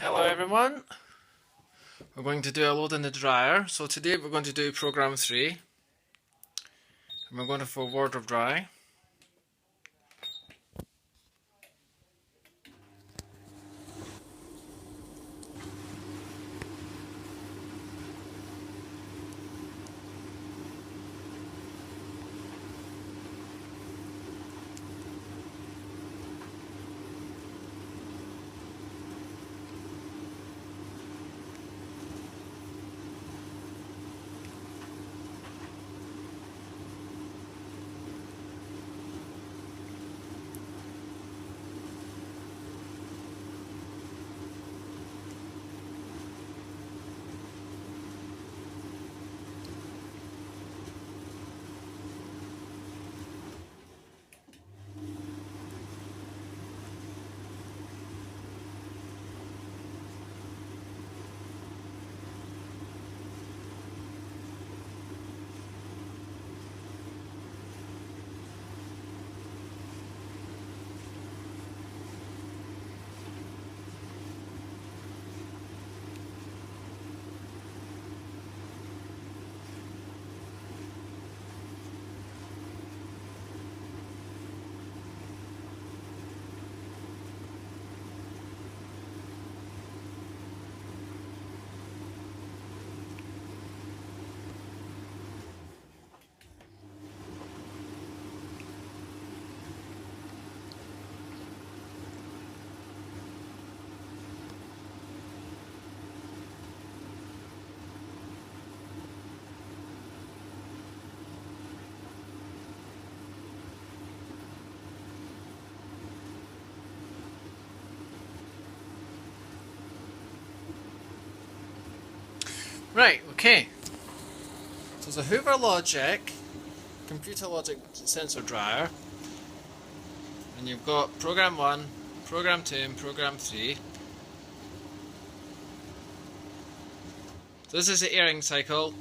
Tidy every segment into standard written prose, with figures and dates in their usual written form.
Hello everyone, we're going to do a load in the dryer. So today we're going to do program 3 and we're going to for wardrobe dry. Right, okay. So there's a Hoover Logic computer logic sensor dryer, and you've got program 1, program 2 and program 3. So this is the airing cycle,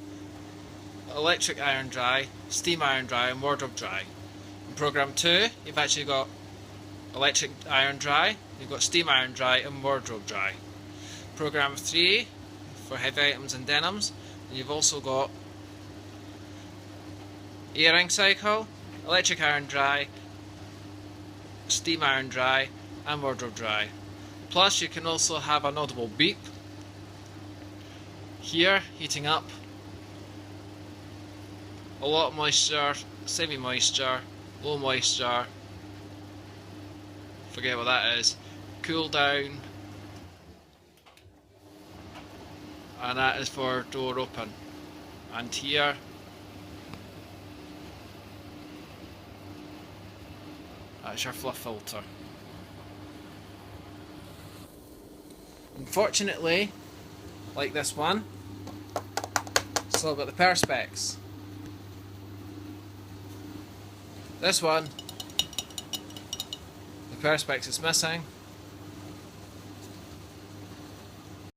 electric iron dry, steam iron dry and wardrobe dry. In program 2 you've actually got electric iron dry, you've got steam iron dry and wardrobe dry. Program 3 for heavy items and denims, and you've also got airing cycle, electric iron dry, steam iron dry and wardrobe dry. Plus you can also have an audible beep here, heating up, a lot of moisture, semi-moisture, low moisture, forget what that is, cool down, and that is for door open. And here that's your fluff filter. Unfortunately, like this one, it's all about the perspex. This one, the perspex is missing.